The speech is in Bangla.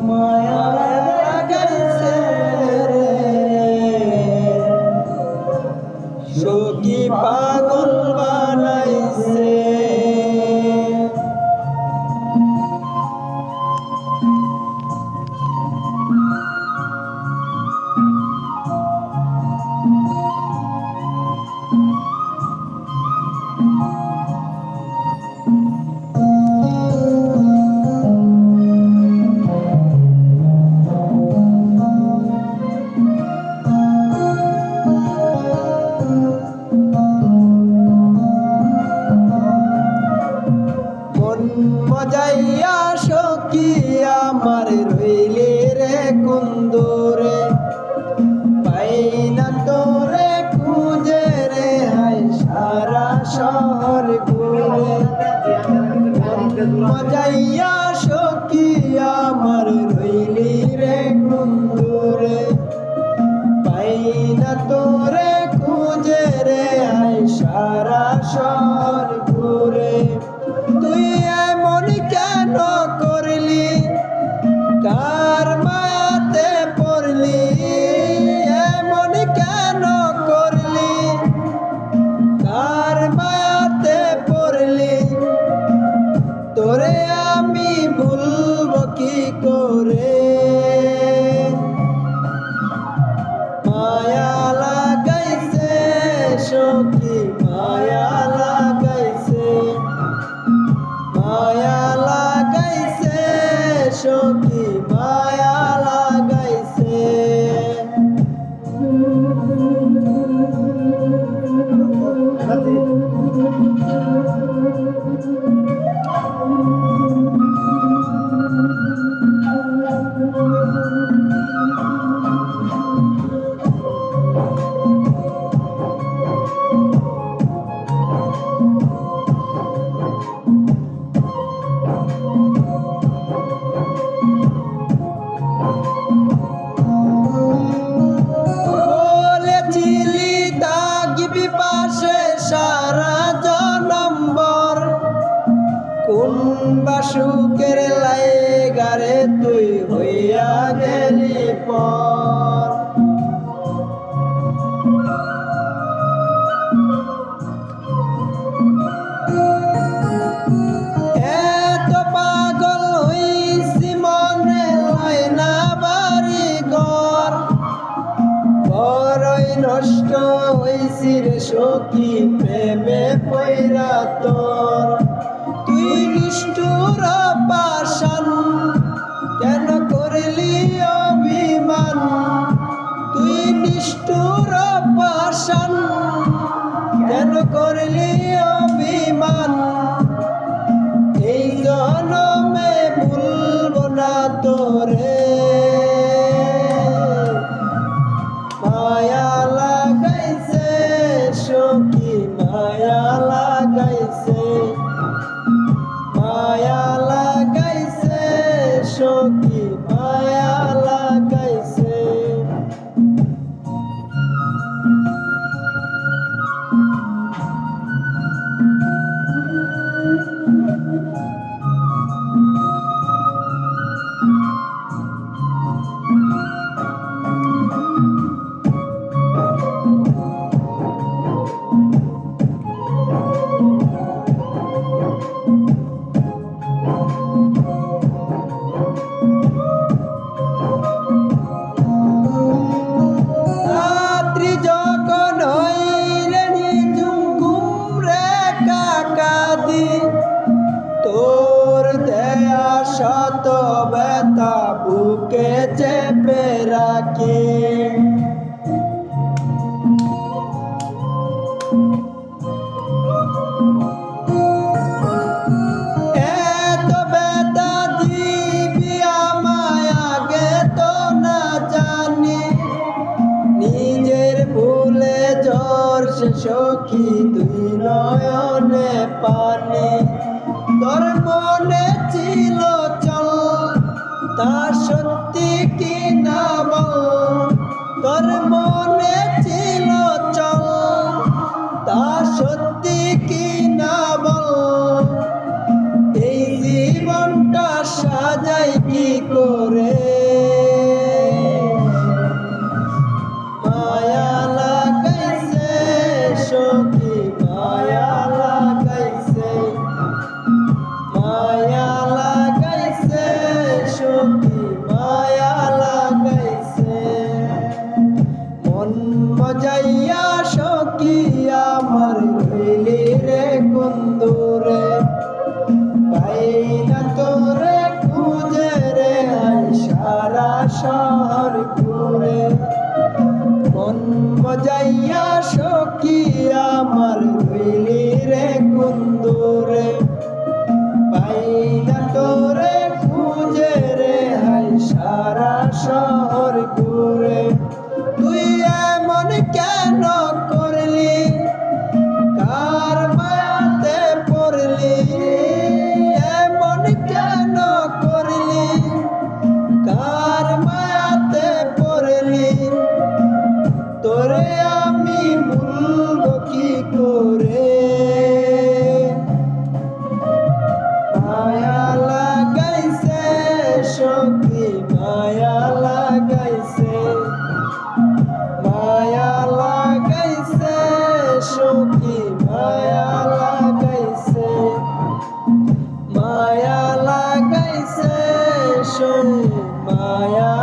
মায়া লাগাইছে রে সখী পাগল বানাইছে। মন মজাইয়া সখী আমার রইলি রে কুন্দরে, পাই না তোরে খুঁজে রে হায় সারা শহর ঘুরে। মন মজাইয়া সখী আমার রইলি রে কুন্দরে, পাই না তোরে খুঁজে রে হায় সারা শহর ঘুরে। তুই এমন কেন করলি, কার মায়াতে পড়লি, এমন কেন করলি, কার মায়াতে পড়লি, তোরে আমি ভুলবো কি করে। মায়া লাগাইছে সখী মায়া লাগাইছে, মায়া লাগাইছে সখী মায়া লাগাইছে। বলেছিলি থাকবি পাশে সারা জনম্বর, কোন বাসুকের লাইগারে তুই হইয়া গেলি পর। এত পাগল হইছি মনে লয় না বাড়ি ঘর, বড়ই নষ্ট হইছি রে সখী প্রেমে পইরা তোর। তুই নিষ্ঠুর পাষাণ কেন করলি অভিমান, তুই নিষ্ঠুর পাষাণ কেন করলি অভিমান। এই জনমে ভুলবো না তোরে, মায়া লাগাইছে সখী মায়া লাগাইছে, মায়া লাগাইছে সখী মায়া লাগাইছে। রাত্রি যখন হইলে নিঝুম ঘুম রে কাকাদি, তোর দেয়া শত ব্যথা বুকে চেপে রাখি। এত ব্যথা দিবি আমায় আগে তো না জানি, নিজের ভুলে জ্বর সে সখী তুই নয়নে পানি। তোর মনে ছিল চল তা সত্যি কি না বল, তোর মনে ছিল চল সখী মায়া লাগাইছে, মায়া লাগাইছে সখী মায়া লাগাইছে, মায়া লাগাইছে সখী মায়া